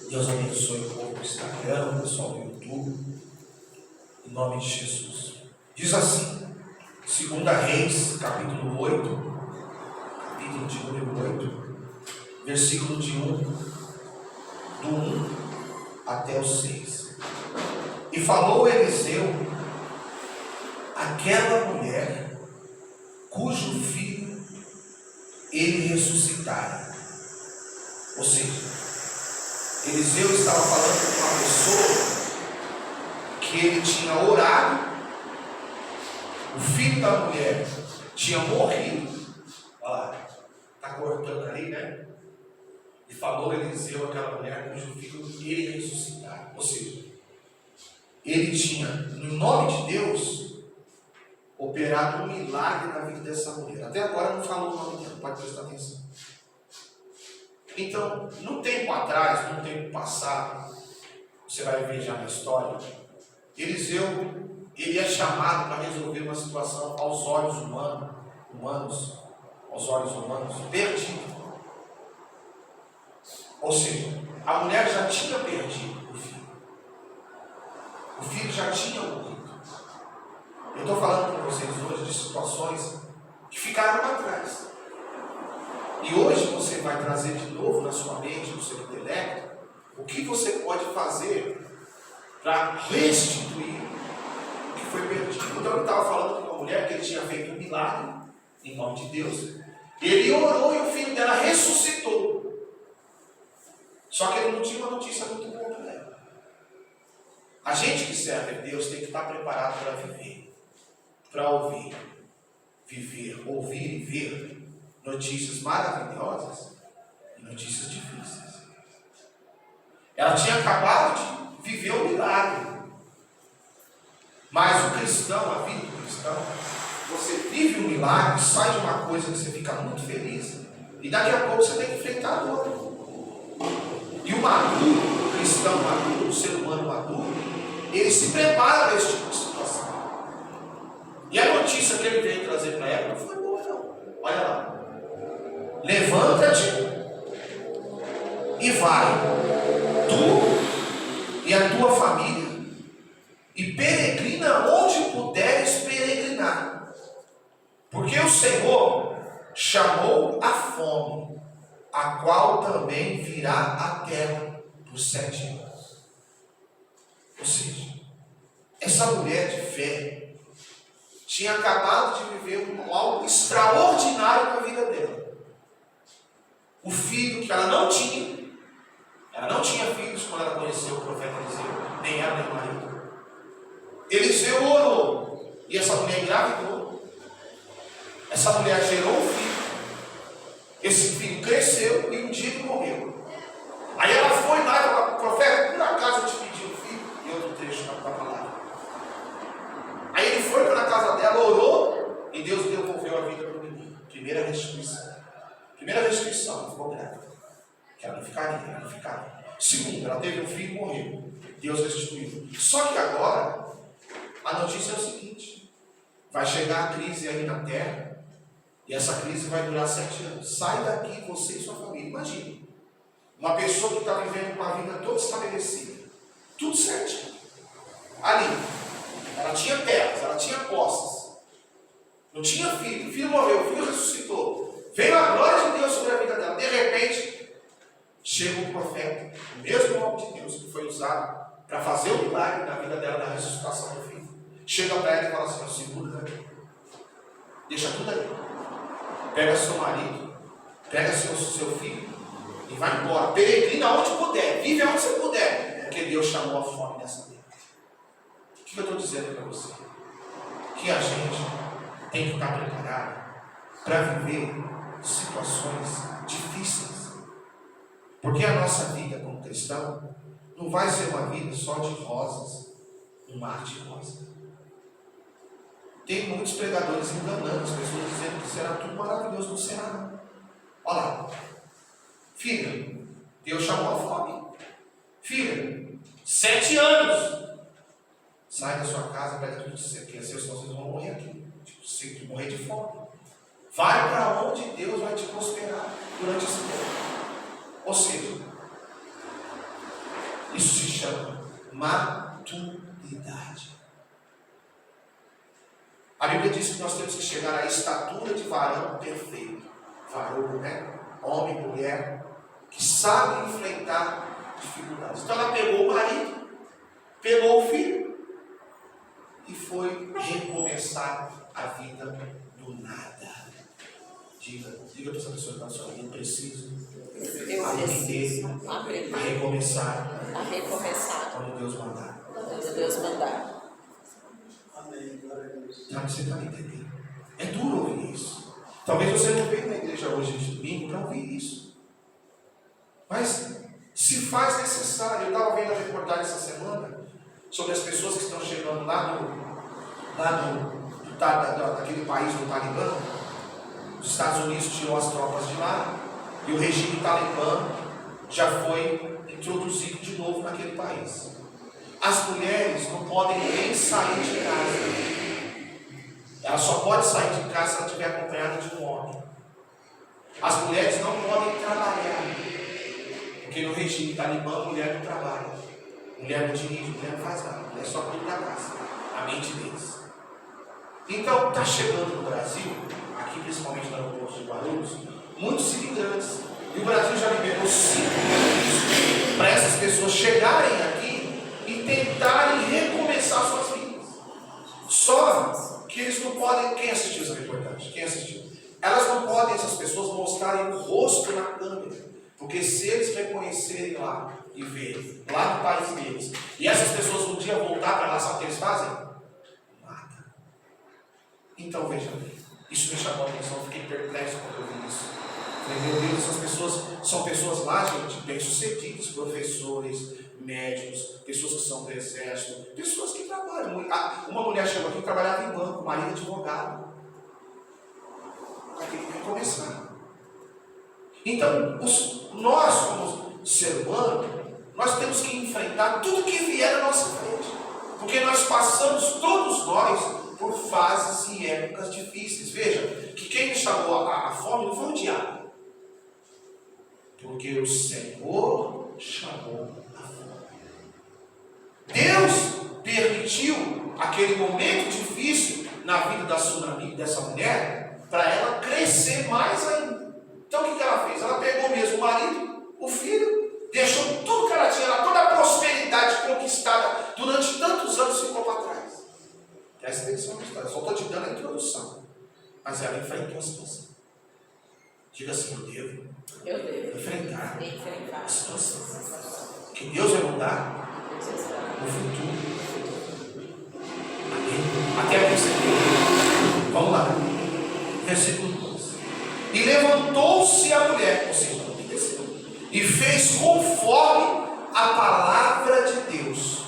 Deus abençoe o povo do Instagram, o pessoal do YouTube, em nome de Jesus. Diz assim, 2 Reis, capítulo 8, capítulo de número 8, versículo de 1, do 1 até o 6. E falou Eliseu àquela mulher, cujo filho ele ressuscitara. Ou seja, Eliseu estava falando com uma pessoa que ele tinha orado, o filho da mulher tinha morrido. Olha lá, está cortando ali, né? E falou Eliseu àquela mulher cujo filho ele ressuscitara. Ou seja, ele tinha, no nome de Deus, operado um milagre na vida dessa mulher. Até agora não falou o nome dela, pode prestar atenção. Então, no tempo atrás, no tempo passado, você vai ver já na história, Eliseu, ele é chamado para resolver uma situação aos olhos humanos, perdido. Ou seja, a mulher já tinha perdido o filho. O filho já tinha morrido. Eu estou falando com vocês hoje de situações que ficaram para trás. E hoje você vai trazer de novo na sua mente, no seu intelecto, o que você pode fazer para restituir o que foi perdido. Então ele estava falando com uma mulher que ele tinha feito um milagre, em nome de Deus. Ele orou e o filho dela ressuscitou. Só que ele não tinha uma notícia muito boa para ela. A gente que serve a Deus tem que estar preparado para viver, para ouvir, ouvir e ver notícias maravilhosas e notícias difíceis. Ela tinha acabado de viver o milagre. Mas o cristão, a vida do cristão, você vive um milagre, sai de uma coisa que você fica muito feliz, e daqui a pouco você tem que enfrentar a dor. E o maduro, o cristão maduro, o ser humano maduro, ele se prepara para esse tipo de situação. E a notícia que ele veio trazer para ela não foi boa, não. Olha lá. Levanta-te e vai, tu e a tua família, e peregrina onde puderes peregrinar, porque o Senhor chamou a fome, a qual também virá à terra por 7 anos. Ou seja, essa mulher de fé tinha acabado de viver algo extraordinário na vida dela. O filho que ela não tinha filhos quando ela conheceu o profeta Eliseu, nem ela nem o marido. Eliseu orou e essa mulher engravidou. Essa mulher gerou um filho. Esse filho cresceu e um dia ele morreu. Aí ela foi lá e falou: profeta, por acaso eu te pedi um filho? E outro trecho da palavra. Aí ele foi para a casa dela, orou e Deus devolveu a vida para o menino. Primeira restituição, ela ficou grávida. Que ela não ficaria. Segunda, ela teve um filho e morreu. Deus restituiu. Só que agora, a notícia é o seguinte: vai chegar a crise aí na terra, e essa crise vai durar 7 anos. Sai daqui, você e sua família. Imagina, uma pessoa que está vivendo uma vida toda estabelecida, tudo certinho. Ali, ela tinha terras, ela tinha posses, não tinha filho, o filho morreu, o filho ressuscitou. Veio a glória de Deus sobre a vida dela. De repente, chega um profeta, o mesmo nome de Deus que foi usado para fazer o milagre na vida dela, da ressuscitação do filho. Chega para ela e fala assim: segura daqui, deixa tudo aí, pega seu marido, pega seu filho e vai embora. Peregrina onde puder, vive onde você puder, porque Deus chamou a fome nessa vida. O que eu estou dizendo para você? Que a gente tem que estar preparado para viver situações difíceis. Porque a nossa vida como cristão não vai ser uma vida só de rosas, um mar de rosas. Tem muitos pregadores enganando as pessoas, dizendo que será tudo maravilhoso. Não será, não. Olha lá. Filha, Deus chamou a fome. Filha, 7 anos. Sai da sua casa, pega tudo que você quer, senão vocês vão morrer aqui. Você vai morrer de fome. Vai para onde Deus vai te prosperar durante esse tempo. Ou seja, maturidade. A Bíblia diz que nós temos que chegar à estatura de varão perfeito. Varão, né? Homem, mulher, que sabe enfrentar dificuldades. Então ela pegou o marido, pegou o filho e foi recomeçar a vida do nada. Diga para essa pessoa que está na sua vida: eu preciso aprender a recomeçar quando Deus mandar. Sabe, você está me entendendo? É duro ouvir isso. Talvez você não veio na igreja hoje de domingo para ouvir isso. Mas se faz necessário. Eu estava vendo a reportagem essa semana sobre as pessoas que estão chegando daquele país do Talibã. Os Estados Unidos tirou as tropas de lá e o regime talibã já foi introduzido de novo naquele país. As mulheres não podem nem sair de casa. Ela só pode sair de casa se ela estiver acompanhada de um homem. As mulheres não podem trabalhar, porque no regime talibã a mulher não trabalha, mulher não dirige, mulher não faz nada, mulher só cuida da casa, a mente deles. Então está chegando no Brasil, aqui principalmente no aeroporto de Guarulhos, muitos imigrantes. E o Brasil já liberou 5 anos para essas pessoas chegarem aqui e tentarem recomeçar suas vidas. Só que eles não podem. Quem assistiu essa reportagem? Quem assistiu? Elas não podem, essas pessoas, mostrarem o rosto na câmera. Porque se eles reconhecerem lá e verem, lá no país deles, e essas pessoas um dia voltar para lá, sabe o que eles fazem? Mata. Então veja bem, isso me chamou a atenção, eu fiquei perplexo quando eu vi isso. Falei, meu Deus, essas pessoas são pessoas lá, gente, bem-sucedidas, professores, médicos, pessoas que são do exército, pessoas que trabalham. Uma mulher chegou aqui que trabalhava em banco, marido advogado. Vai ter que recomeçar. Então, nós, como ser humano, nós temos que enfrentar tudo que vier à nossa frente. Porque nós passamos, todos nós, por fases e épocas difíceis. Veja, que quem chamou a fome não foi o diabo. Porque o Senhor chamou a fome. Deus permitiu aquele momento difícil na vida dessa mulher para ela crescer mais ainda. Então o que ela fez? Ela pegou mesmo o marido, o filho, deixou tudo que ela tinha, toda a prosperidade conquistada durante tantos anos, ficou para trás. Presta atenção na história, só estou te dando a introdução. Mas ela enfrentou a situação. Diga assim: eu devo enfrentar a situação. Que Deus vai mudar o futuro. Amém? Até a perceber. Vamos lá. Versículo 2. E levantou-se a mulher, ou seja, obedeceu, e fez conforme a palavra de Deus.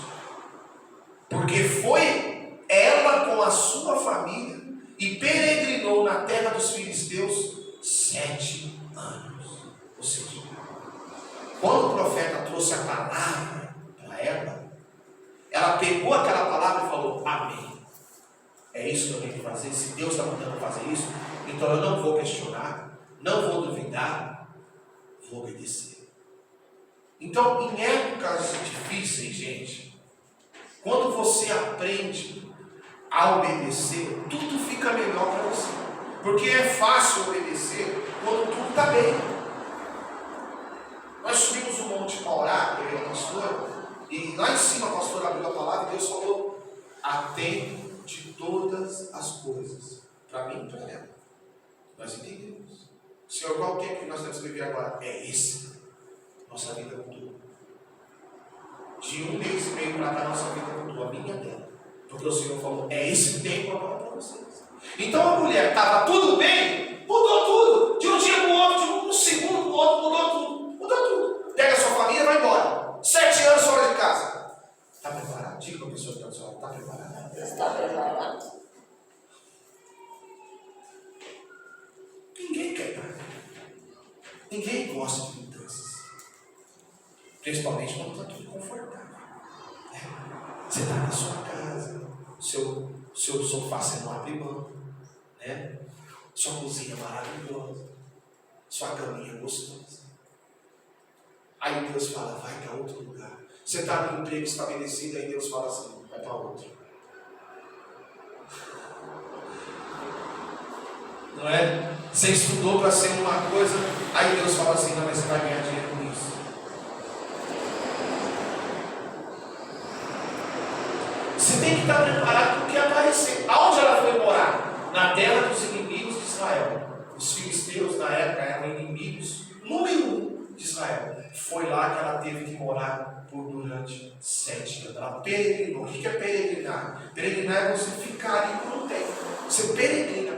Porque foi ela com a sua família e peregrinou na terra dos filisteus 7 anos. Ou seja, quando o profeta trouxe a palavra para ela pegou aquela palavra e falou: amém. É isso que eu tenho que fazer. Se Deus está mandando fazer isso, então eu não vou questionar, não vou duvidar, vou obedecer. Então, em épocas difíceis, gente, quando você aprende a obedecer, tudo fica melhor para você. Porque é fácil obedecer quando tudo está bem. Nós subimos um monte para orar, eu e a pastora, e lá em cima a pastora abriu a palavra e Deus falou: atento de todas as coisas. Para mim e para ela. Nós entendemos. Senhor, qual o tempo que nós temos que viver agora? É esse. Nossa vida mudou. De 1 mês e meio para cá, nossa vida mudou, a minha dela. Porque o Senhor falou: é esse tempo agora para vocês. Então a mulher estava tudo bem, mudou tudo. De um dia para o outro, de um segundo para o outro, mudou tudo. Mudou tudo. Pega a sua família e vai embora. 7 anos fora de casa. Está preparado? Diga para a pessoa que está do seu lado: está preparado? Está preparado? Ninguém quer estar. Ninguém gosta de mudanças. Principalmente quando está tudo confortável. Você está na sua casa, seu sofá você não abre mão, né? Sua cozinha maravilhosa, sua caminha gostosa. Aí Deus fala: vai para outro lugar. Você está no emprego estabelecido, aí Deus fala assim, vai para outro. Não é? Você estudou para ser uma coisa, aí Deus fala assim, não, mas você vai ganhar dinheiro com isso. Você tem que estar preparado para o que aparecer. Aonde ela foi morar? Na terra dos inimigos de Israel. Os filisteus na época eram inimigos número 1 de Israel. Foi lá que ela teve que morar durante 7 anos. Ela peregrinou. O que é peregrinar? Peregrinar é você ficar ali por um tempo. Você peregrina.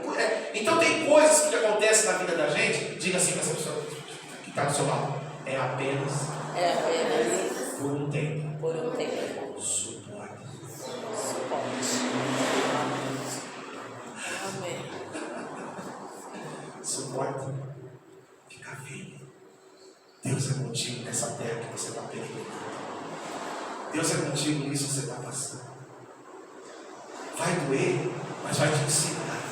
Então tem coisas que acontecem na vida da gente. Diga assim para essa pessoa que está do seu lado. É apenas por um tempo. Por um tempo. Suporte. Amém. Suporte. Fica firme. Deus é contigo nessa terra que você está peregrinando. Deus é contigo nisso que você está passando. Vai doer, mas vai te ensinar.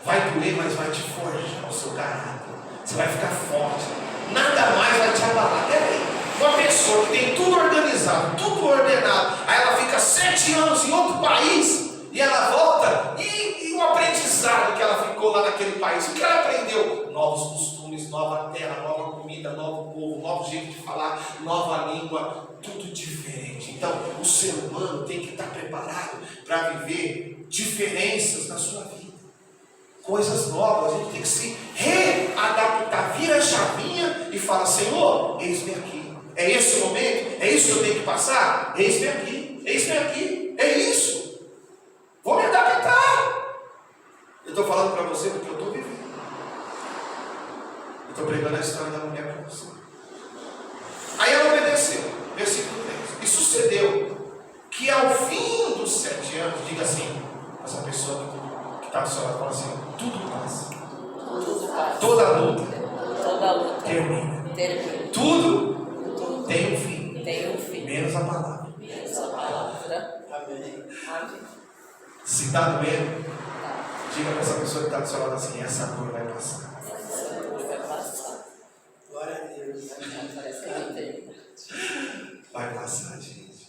Vai doer, mas vai te forjar o seu caráter. Você vai ficar forte. Nada mais vai te abalar. Peraí, uma pessoa que tem tudo organizado, tudo ordenado, aí ela fica 7 anos em outro país e ela volta e o aprendizado que ela ficou lá naquele país, o que ela aprendeu? Novos costumes, nova terra, nova comida, novo povo, novo jeito de falar, nova língua, tudo diferente. Então, o ser humano tem que estar preparado para viver diferenças na sua vida. Coisas novas, a gente tem que se readaptar, vira a chavinha e fala, Senhor, eis-me aqui. É esse o momento? É isso que eu tenho que passar? Eis-me aqui, eis-me aqui, é isso. Vou me adaptar. Eu estou falando para você porque eu estou vivendo. Eu estou pregando a história da mulher para você. Aí ela obedeceu, versículo 3. E sucedeu que ao fim dos 7 anos, diga assim, essa pessoa que está do seu lado fala assim, tudo passa. Tudo passa. Toda luta termina. Tudo tem um fim. Tem um fim. Menos a palavra. Menos a palavra. Amém. Se está doendo, diga para essa pessoa que está do seu lado assim, essa dor vai passar. Essa dor vai passar. Glória a Deus. Parece que não tem. Vai passar, gente.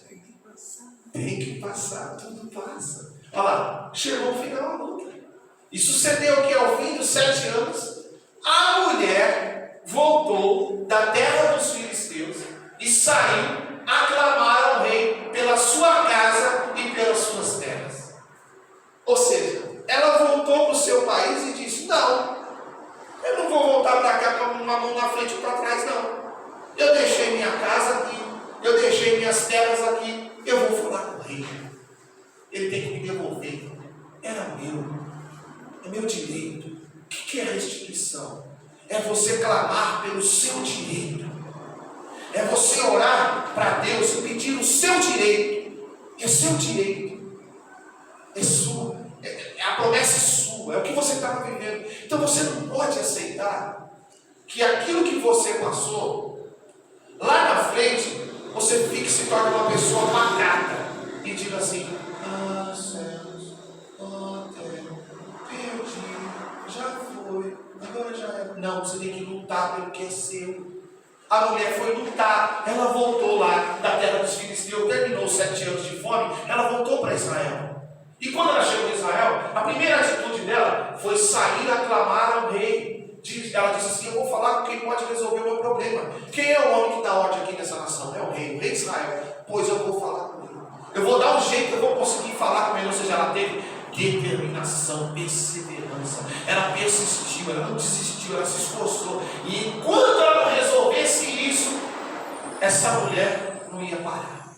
Tem que passar, tudo passa. Olha lá, chegou o final da luta. E sucedeu que ao fim dos 7 anos, a mulher voltou da terra dos filisteus e saiu a clamar ao rei pela sua casa e pelas suas terras. Ou seja, ela voltou para o seu país e disse, não, eu não vou voltar para cá com uma mão na frente ou para trás, não. Eu deixei minha casa aqui, eu deixei minhas terras aqui, eu vou falar com o rei. Ele tem que me devolver. Era meu. É meu direito. O que é restituição? É você clamar pelo seu direito. É você orar para Deus e pedir o seu direito. É seu direito. É sua. A promessa é sua. É o que você estava vivendo. Então você não pode aceitar que aquilo que você passou, lá na frente, você fique e se torne uma pessoa pacata. E diga assim, céus, terra, perdi, já foi, agora já é. Não, você tem que lutar pelo que é seu. A mulher foi lutar, ela voltou lá da terra dos filisteus, terminou 7 anos de fome, ela voltou para Israel. E quando ela chegou em Israel, a primeira atitude dela foi sair a clamar ao rei. Ela disse assim, eu vou falar com quem pode resolver o meu problema. Quem é o homem que dá ordem aqui nessa nação? É o rei de Israel. Pois eu vou falar com ele. Eu vou dar um jeito, eu vou conseguir falar com ele. Ou seja, ela teve determinação, perseverança. Ela persistiu, ela não desistiu, ela se esforçou. E enquanto ela não resolvesse isso, essa mulher não ia parar.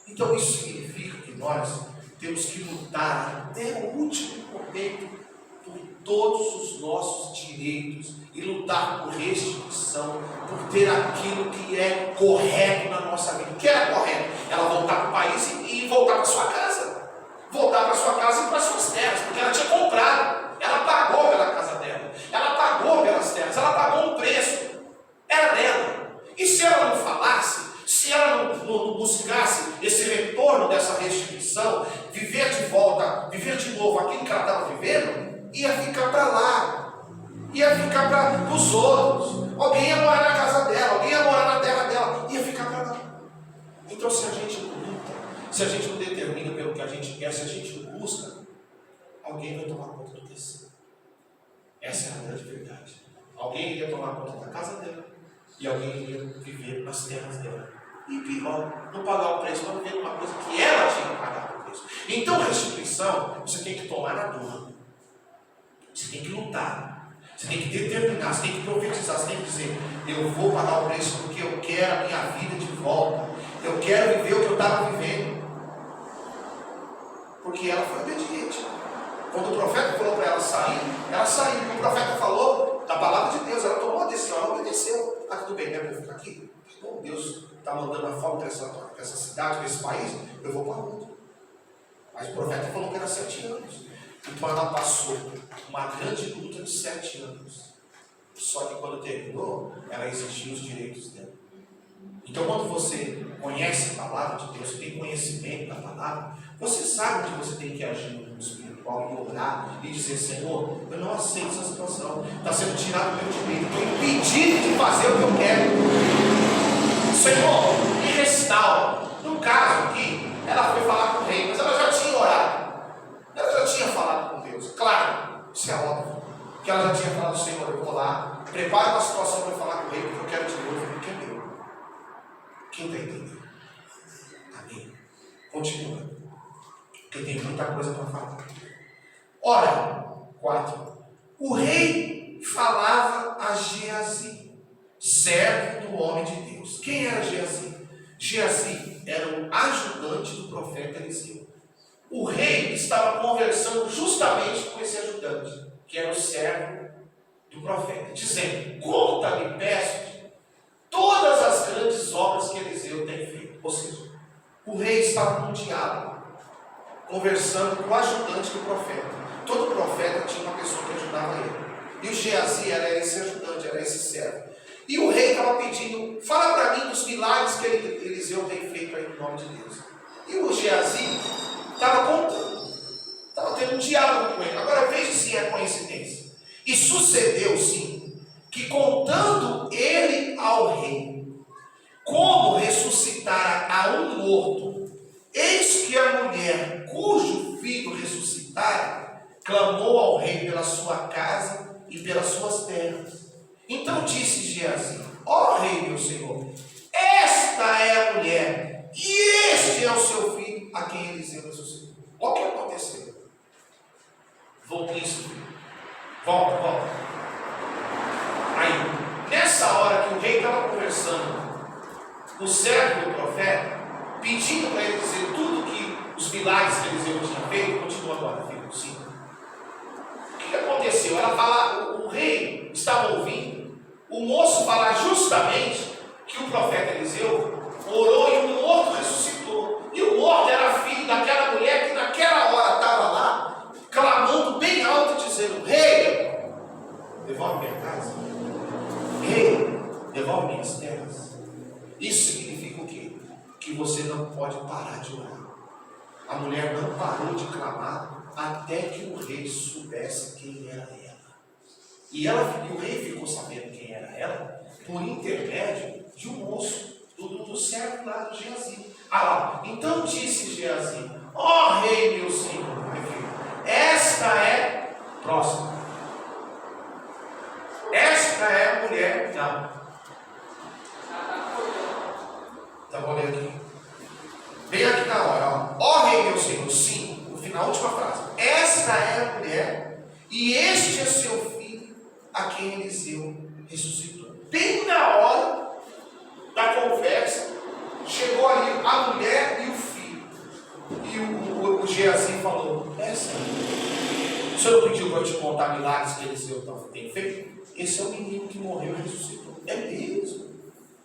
Então isso significa que nós temos que lutar até o último momento por todos os nossos direitos e lutar por restituição, por ter aquilo que é correto na nossa vida. O que era correto? Ela voltar para o país e voltar para sua casa. Voltar para sua casa e para suas terras, porque ela tinha comprado. Ela pagou pela casa dela. Ela pagou pelas terras. Ela pagou um preço. Era dela. E se ela não falasse, se ela não buscasse esse retorno dessa restituição, viver de volta, viver de novo aquilo que ela estava vivendo, ia ficar para lá, ia ficar para os outros. Alguém ia morar na casa dela, alguém ia morar na terra dela, ia ficar para lá. ia tomar conta da casa dela. E alguém ia viver nas terras dela. E pior, não pagar o preço, mas viver uma coisa que ela tinha que pagar o preço. Então, restituição, você tem que tomar na dor. Você tem que lutar. Você tem que determinar, você tem que profetizar, você tem que dizer, eu vou pagar o preço porque eu quero a minha vida de volta. Eu quero viver o que eu estava vivendo. Porque ela foi obediente. Quando o profeta falou para ela sair, ela saiu. Quando o profeta falou da palavra de Deus, ela tomou a decisão, ela obedeceu. Ah, tudo bem, né? Eu vou ficar aqui. Bom, Deus está mandando a fome para essa cidade, para esse país, eu vou para outro. Mas o profeta falou que era 7 anos. Então ela passou uma grande luta de 7 anos. Só que quando terminou, ela exigiu os direitos dela. Então quando você conhece a palavra de Deus, tem conhecimento da palavra, você sabe que você tem que agir no mundo espiritual e orar e dizer, Senhor, eu não aceito essa situação, está sendo tirado o meu direito, estou impedido de fazer o que eu quero. Senhor, me restaura. No caso aqui, ela foi falar com o rei, mas ela já tinha orado. Ela já tinha falado com Deus. Claro, isso é óbvio. Que ela já tinha falado, Senhor, eu vou lá, prepara uma situação para falar com o rei, porque eu quero te ver, porque é meu. Quem está entendendo? Amém. Continua. Porque tem muita coisa para falar. Ora, 4. O rei falava a Geazi, servo do homem de Deus. Quem era Geazi? Geazi era o ajudante do profeta Eliseu. O rei estava conversando justamente com esse ajudante, que era o servo do profeta, dizendo, conta-me, peço-te, todas as grandes obras que Eliseu tem feito. Ou seja, o rei estava num diálogo, conversando com o ajudante do profeta. Todo profeta tinha uma pessoa que ajudava ele. E o Geazi era esse ajudante, era esse servo. E o rei estava pedindo, fala para mim dos milagres que Eliseu tem feito aí no nome de Deus. E o Geazi estava contando, estava tendo um diálogo com ele. Agora veja se é coincidência. E sucedeu sim, que contando ele ao rei, como ressuscitara a um morto, eis que a mulher cujo filho ressuscitara, clamou ao rei pela sua casa e pelas suas terras. Então disse Geazi, ó rei meu senhor, esta é a mulher, e este é o seu filho, a quem Eliseu ressuscitou. Olha o que aconteceu. Volta isso. Volta. Aí, nessa hora que o rei estava conversando, o servo do profeta, pedindo para ele dizer tudo que os milagres que Eliseu tinha feito, continua agora, filho, sim. O que aconteceu? Ela fala, o rei estava ouvindo o moço falar justamente que o profeta Eliseu orou e o morto ressuscitou. E o morto era filho daquela mulher que naquela hora estava lá, clamando bem alto, dizendo, rei, devolve minha casa. Rei, devolve minhas terras. Isso significa o quê? Que você não pode parar de orar. A mulher não parou de clamar até que o rei soubesse quem era ela. E o rei ficou sabendo quem era ela por intermédio de um moço, do servo lá do Geazi. Então disse Geazi, ó rei meu senhor, meu filho, esta é próxima. Esta é a mulher. Não. Então vou ler aqui. Bem aqui na hora, ó rei meu senhor, sim, no final, a última frase. Esta é a mulher, e este é seu filho, a quem Eliseu ressuscitou. Bem na hora da conversa, chegou ali a mulher e o filho. E o Geazi falou, essa o senhor não pediu para eu te contar milagres que Eliseu tem feito? Esse é o menino que morreu e ressuscitou. É mesmo?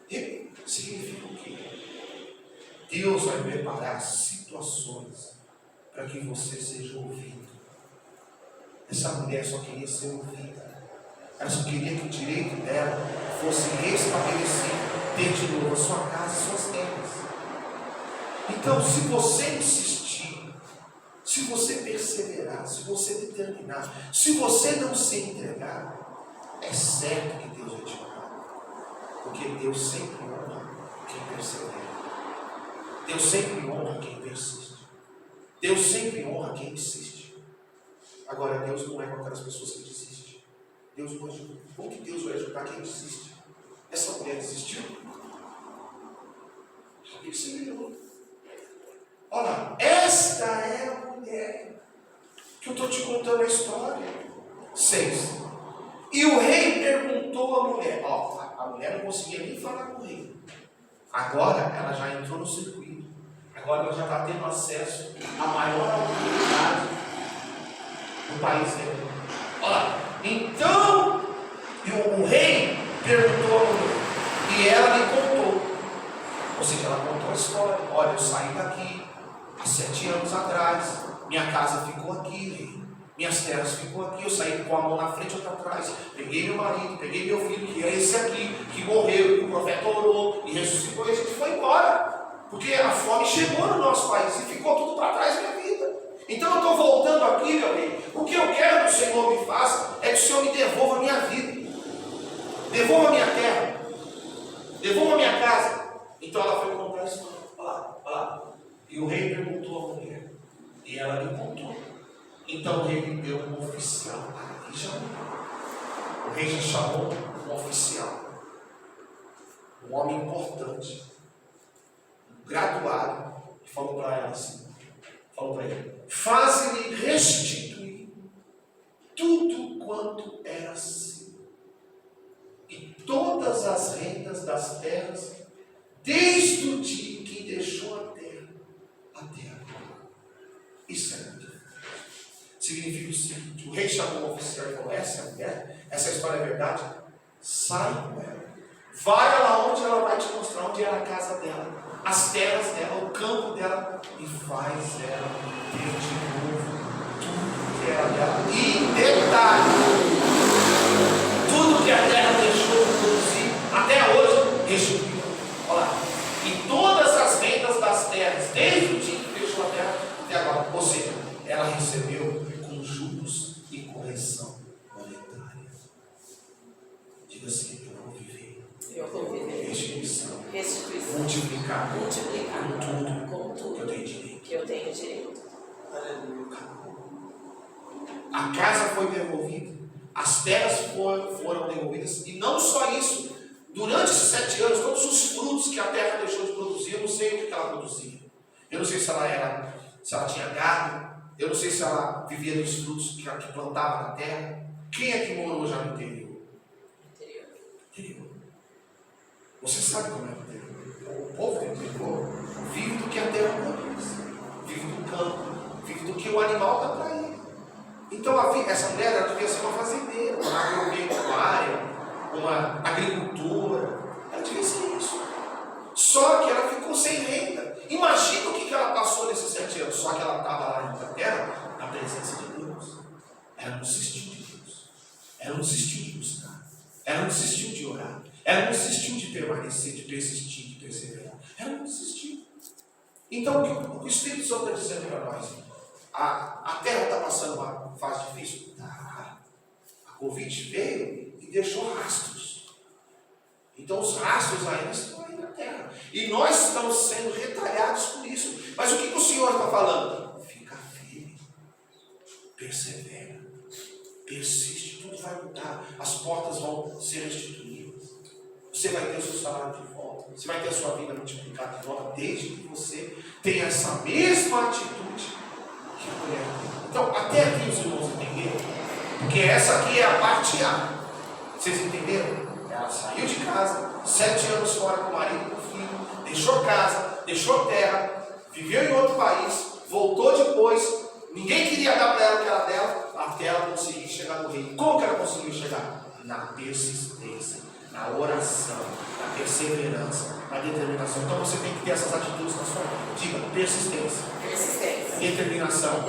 E significa o quê? Deus vai preparar situações para que você seja ouvido. Essa mulher só queria ser ouvida. Ela só queria que o direito dela fosse restabelecido, ter de novo a sua casa e suas terras. Então, se você insistir, se você perseverar, se você determinar, se você não se entregar, é certo que Deus vai te honrar. Porque Deus sempre honra quem persevera. Deus sempre honra quem persiste. Deus sempre honra quem insiste. Agora, Deus não é com aquelas pessoas que desistem. Deus o ajuda. Como que Deus vai ajudar quem desiste? Essa mulher desistiu? Ele se melhorou. Olha, esta é a mulher que eu estou te contando a história. 6. E o rei perguntou à mulher. Ó, a mulher não conseguia nem falar com o rei. Agora ela já entrou no circuito. Agora ela já está tendo acesso à maior autoridade do país dele. Olha, então o rei perguntou à mulher. E ela lhe contou. Ou seja, ela contou a história. Olha, eu saí daqui há 7 anos atrás. Minha casa ficou aqui, rei. Minhas terras ficou aqui. Eu saí com a mão na frente e outra atrás. Peguei meu marido, peguei meu filho, que é esse aqui, que morreu, que o profeta orou e ressuscitou, e a gente foi embora. Porque a fome chegou no nosso país e ficou tudo para trás da minha vida. Então eu estou voltando aqui, meu rei. O que eu quero que o Senhor me faça é que o Senhor me devolva a minha vida. Devolva a minha terra. Devolva a minha casa. Então ela foi contar a história. Olha lá. E o rei perguntou à mulher. E ela lhe contou. Então o rei lhe deu um oficial. O rei já chamou um oficial. Um homem importante. Um graduado. E falou para ela assim. Falou para ele. Faze-lhe restituir tudo quanto era seu. E todas as rendas das terras, desde o dia que deixou a terra até agora. Isso é muito forte. Significa o seguinte: o rei chamou o oficial e falou: essa é a mulher, essa história é verdade, sai com ela. Vai lá onde ela vai te mostrar onde era a casa dela, as terras dela, o campo dela, e faz ela ter de novo tudo que era dela. E detalhe, tudo que a terra deixou de produzir, até hoje, restituiu. Olha lá. E todas as rendas das terras, desde o dia que deixou a terra até agora. Ou seja, ela recebeu com juros e correção monetária. Diga assim: eu vou viver. Eu vou viver. Restituição. Multiplicar. Com tudo que eu tenho direito. Que eu tenho direito. A casa foi devolvida. As terras foram devolvidas. E não só isso. Durante esses 7 anos, todos os frutos que a terra deixou de produzir, eu não sei o que ela produzia. Eu não sei se ela tinha gado. Eu não sei se ela vivia dos frutos que plantava na terra. Quem é que morou já no interior? Interior. Você sabe como é o interior. O povo do interior vive do que a terra produz. Vive do campo. Vive do que o animal dá para ele. Então essa mulher ela devia ser uma fazendeira, uma agropecuária, uma agricultora. Ela devia ser isso. Só que ela ficou sem renda. Imagina o que ela passou nesses 7 anos. Só que ela estava lá na terra, na presença de Deus. Ela não desistiu de Deus. Ela não desistiu de buscar. Ela não desistiu de orar. Ela não desistiu de permanecer, de persistir, de perseverar. Ela não desistiu. Então o que o Espírito Santo está dizendo para nós? A terra está passando uma fase difícil? Tá. A Covid veio e deixou rastros. Então os rastros ainda estão aí na terra. E nós estamos sendo retalhados por isso. Mas o que o Senhor está falando? Fica firme. Persevera. Persiste. Tudo vai mudar. As portas vão ser restituídas. Você vai ter o seu salário de volta. Você vai ter a sua vida multiplicada de volta. Desde que você tenha essa mesma atitude. Então, até aqui os irmãos entenderam? Porque essa aqui é a parte A. Vocês entenderam? Ela saiu de casa, 7 anos fora com o marido e com o filho, deixou casa, deixou terra, viveu em outro país, voltou depois, ninguém queria dar para ela o que era dela, até ela conseguir chegar no reino. Como que ela conseguiu chegar? Na persistência, na oração, na perseverança, na determinação. Então você tem que ter essas atitudes na sua vida. Diga: persistência. Determinação.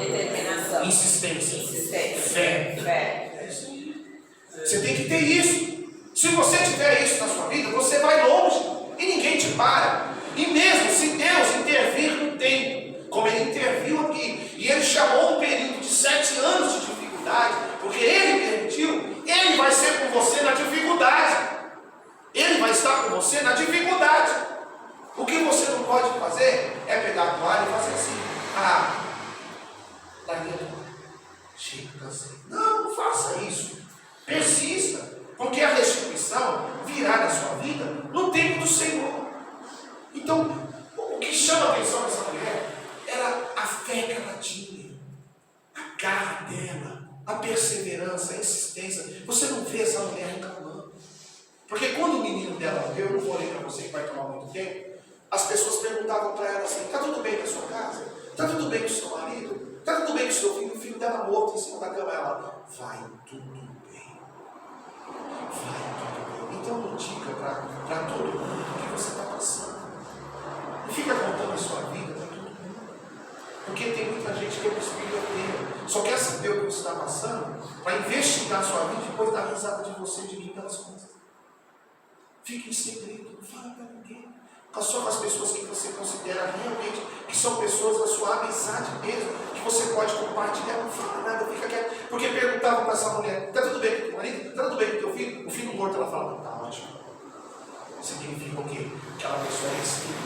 Insistência. Fé. É isso aí. Você tem que ter isso. Se você tiver isso na sua vida, você vai longe. E ninguém te para. E mesmo se Deus intervir no tempo, como Ele interviu aqui, e Ele chamou um período de 7 anos de dificuldade, porque Ele permitiu, Ele vai ser com você na dificuldade. Ele vai estar com você na dificuldade. O que você não pode fazer é pegar a toalha e fazer assim: larguei a toalha. Chega, cansei. Não faça isso. Persista, porque a restituição virá na sua vida no tempo do Senhor. Então, o que chama a atenção dessa mulher era a fé que ela tinha, a garra dela, a perseverança, a insistência. Você não vê essa mulher reclamando. Porque quando o menino dela morreu, eu não falei para você que vai tomar muito tempo, as pessoas perguntavam para ela assim: está tudo bem na sua casa? Está tudo bem com o seu marido? Está tudo bem com o seu filho? O filho dela morto em cima da cama. Ela: vai tudo bem. Vai tudo bem. Então não diga para todo mundo o que você está passando. Não fica contando a sua vida para todo mundo. Porque tem muita gente que é um espírito, só quer saber o que você está passando para investigar a sua vida e depois dar risada de você de mim pelas costas. Fique em segredo, não fala para ninguém. Só com as pessoas que você considera realmente que são pessoas da sua amizade mesmo, que você pode compartilhar. Não fala nada, fica quieto. Porque perguntavam para essa mulher: está tudo bem com o teu marido? Está tudo bem com o teu filho? O filho morto, ela fala: está ótimo. Significa o quê? Aquela pessoa é restrita,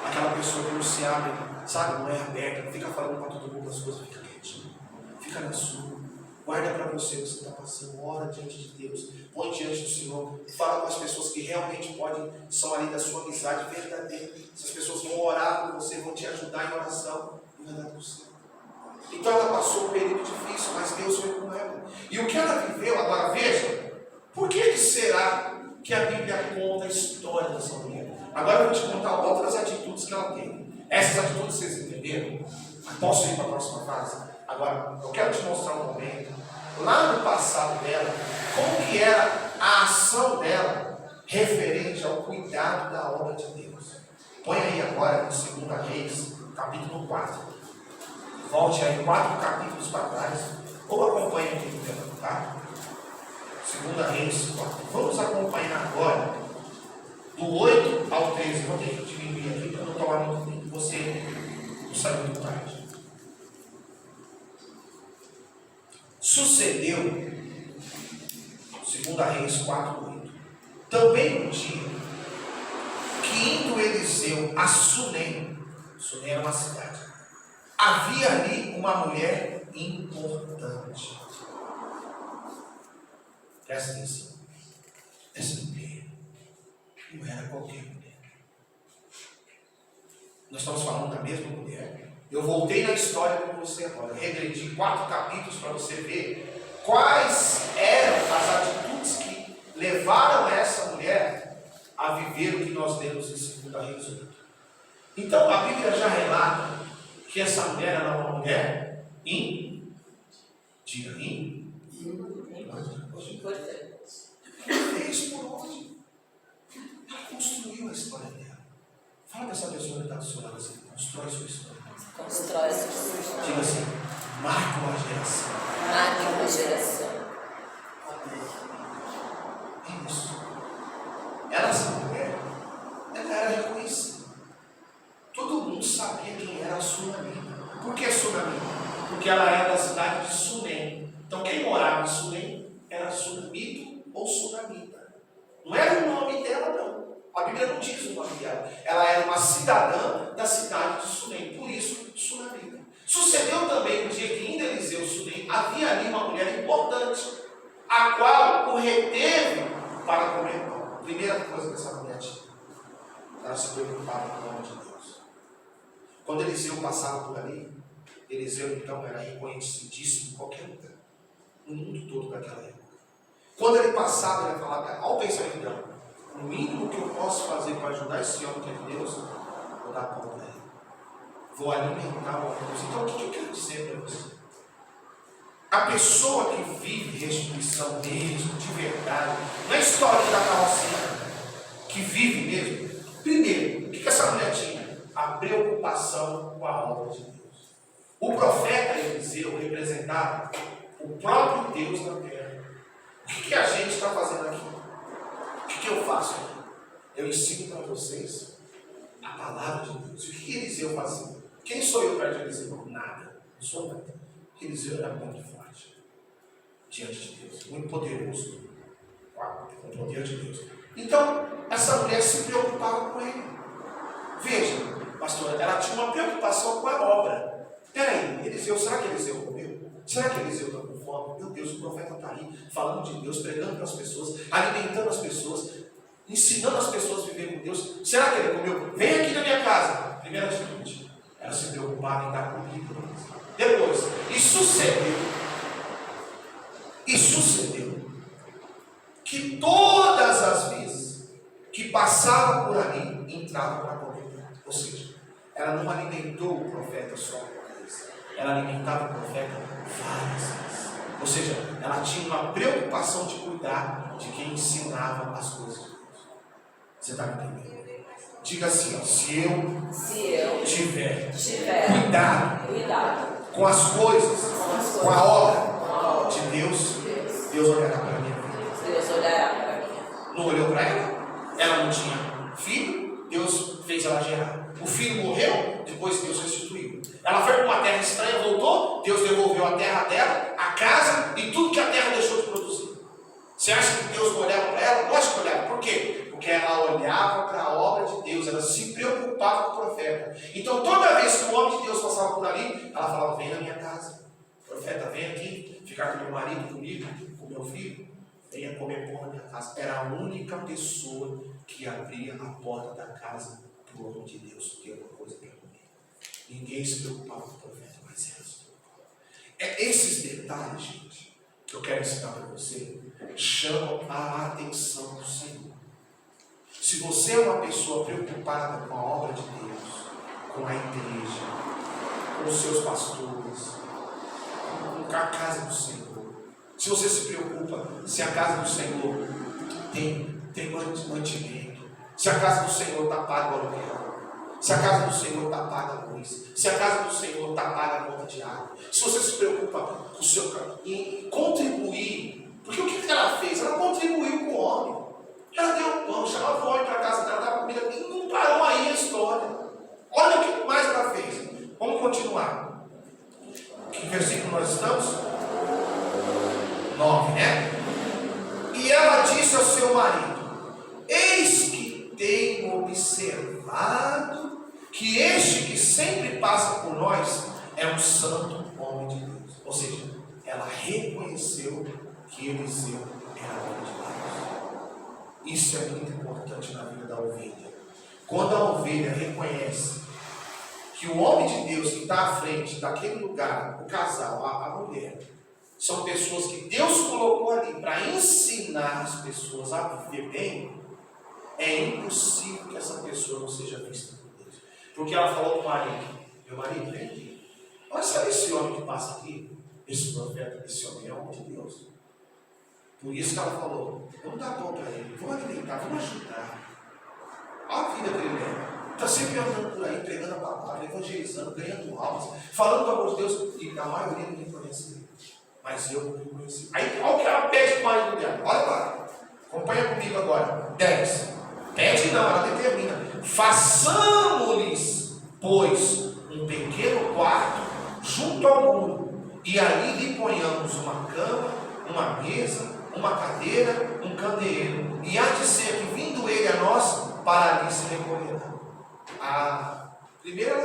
aquela pessoa que não se abre, sabe? Não é aberta, não fica falando para todo mundo as coisas, fica quietinho, fica na sua. Guarda para você o que você está passando, ora diante de Deus, põe diante do Senhor, fala com as pessoas que realmente são ali da sua amizade verdadeira. Essas pessoas vão orar por você, vão te ajudar em oração, e vai dar tudo certo. Então ela passou um período difícil, mas Deus foi com ela. E o que ela viveu, agora veja, por que será que a Bíblia conta a história dessa mulher? Agora eu vou te contar outras atitudes que ela teve. Essas atitudes vocês entenderam? Posso ir para a próxima fase? Agora, eu quero te mostrar um momento, lá no passado dela, como que era a ação dela referente ao cuidado da obra de Deus. Põe aí agora em 2 Reis, capítulo 4. Volte aí 4 capítulos para trás, ou acompanhe aqui no tempo, tá? 2 Reis 4. Vamos acompanhar agora, do 8 ao 13. Vou ter que diminuir aqui para não tomar muito tempo. Você não sai muito tarde. Sucedeu, 2 Reis 4:8, também um dia, que indo Eliseu a Sunem, Sunem era uma cidade, havia ali uma mulher importante. Presta atenção, essa mulher não era qualquer mulher. Nós estamos falando da mesma mulher. Eu voltei na história com você agora, regredi 4 capítulos para você ver quais eram as atitudes que levaram essa mulher a viver o que nós lemos em 2 Reis 8. Então a Bíblia já relata que essa mulher era uma mulher importante. Fez por onde? Ela construiu a história dela. Fala para essa pessoa que está do seu lado assim: constrói sua história. Constrói sua história. Diga assim: marca uma geração. Marca uma geração. Isso. Essa mulher, ela era reconhecida. Todo mundo sabia quem era a Sunamita. Por que Sunamita? Porque ela era da cidade de Sunem. Então quem morava em Sunem era Sunamito ou Sunamita. Não era o nome dela, não. A Bíblia não diz o nome dela. Ela era uma cidadã da cidade de Sunem. Por isso, Sunamita. Sucedeu também no dia que indo Eliseu Sunem, havia ali uma mulher importante, a qual o reteve para comer pão. Primeira coisa que essa mulher tinha, ela se preocupava com o nome de Deus. Quando Eliseu passava por ali, Eliseu então era reconhecidíssimo em qualquer lugar, no mundo todo daquela época. Quando ele passava, ele falava: olha o pensamento dela, o mínimo que eu posso fazer para ajudar esse homem que é de Deus, vou dar pão para ele. Vou alimentar o Deus. Então o que eu quero dizer para você? A pessoa que vive restituição mesmo, de verdade, na história da carrocinha, que vive mesmo, primeiro, o que essa mulher tinha? A preocupação com a obra de Deus. O profeta Eliseu representava o próprio Deus na terra. O que a gente está fazendo aqui? O que eu faço aqui? Eu ensino para vocês a palavra de Deus. O que Eliseu fazia? Quem sou eu perto de Eliseu? Nada. Não sou nada. Eliseu era muito forte diante de Deus, muito poderoso, com o poder de Deus. Então, essa mulher se preocupava com ele. Veja, pastor, ela tinha uma preocupação com a obra. Peraí, Eliseu, será que Eliseu comeu? Será que Eliseu está com fome? fome. Meu Deus, o profeta está aí, falando de Deus, pregando para as pessoas, alimentando as pessoas, ensinando as pessoas a viver com Deus. Será que ele comeu? Vem aqui na minha casa. Primeira atitude, ela se preocupava em dar comida. Depois, e sucedeu que todas as vezes que passavam por ali, entravam para comer. Ou seja, ela não alimentou o profeta só uma vez, ela alimentava o profeta várias vezes. Ou seja, ela tinha uma preocupação de cuidar de quem ensinava as coisas de Deus. Você está me entendendo? Diga assim, ó, se eu tiver cuidado com as coisas, com a obra de Deus, Deus olhará para mim. Deus olhará para mim. Não olhou para ela? Ela não tinha filho, Deus fez ela gerar. O filho morreu, depois Deus restituiu. Ela foi para uma terra estranha, voltou, Deus devolveu a terra dela, a casa e tudo que a terra deixou de produzir. Você acha que Deus não olhava para ela? Lógico que olhava. Por quê? Porque ela olhava para a obra de Deus, ela se preocupava com o profeta. Então toda vez que o homem de Deus passava por ali, ela falava, vem na minha casa. Profeta, vem aqui, ficar com meu marido, comigo, com meu filho. Venha comer pão na minha casa. Era a única pessoa que abria a porta da casa para o homem de Deus ter alguma coisa para comer. Ninguém se preocupava com o profeta, mas ela se preocupava. Esses detalhes, gente, que eu quero ensinar para você, chamam a atenção do Senhor. Se você é uma pessoa preocupada com a obra de Deus, com a igreja, com os seus pastores, com a casa do Senhor, se você se preocupa se a casa do Senhor tem mantimento, se a casa do Senhor está paga o aluguel, se a casa do Senhor está paga a luz, se a casa do Senhor está paga a conta de água, se você se preocupa com o seu em contribuir, porque o que ela fez? Ela contribuiu com o homem. Ela deu pão, chamava o homem para a casa dela, dava comida, e não parou aí a história. Olha o que mais ela fez. Vamos continuar. Que versículo nós estamos? 9, né? E ela disse ao seu marido, eis que tenho observado que este que sempre passa por nós é um santo homem de Deus. Ou seja, ela reconheceu que Eliseu era homem de Deus. Isso é muito importante na vida da ovelha. Quando a ovelha reconhece que o homem de Deus que está à frente daquele lugar, o casal, a mulher, são pessoas que Deus colocou ali para ensinar as pessoas a viver bem, é impossível que essa pessoa não seja vista por Deus. Porque ela falou para o marido, meu marido, vem aqui. Olha, sabe esse homem que passa aqui? Esse profeta, esse homem é homem de Deus. Por isso que ela falou, vamos dar pão para ele, vamos alimentar, vamos ajudar. Olha a vida que ele leva. Está sempre andando por aí, pregando a palavra, evangelizando, ganhando almas, falando do amor de Deus, e a maioria não reconhece ele. Mas eu não reconheci. Aí, olha o que ela pede para o marido dela. Olha lá. Acompanha comigo agora. 10. Pede não, ela determina. Façamos-lhes, pois, um pequeno quarto junto ao muro, e ali lhe ponhamos uma cama, uma mesa, uma cadeira, um candeeiro. E há de ser que, vindo ele a nós, para ali se recolherá. A primeira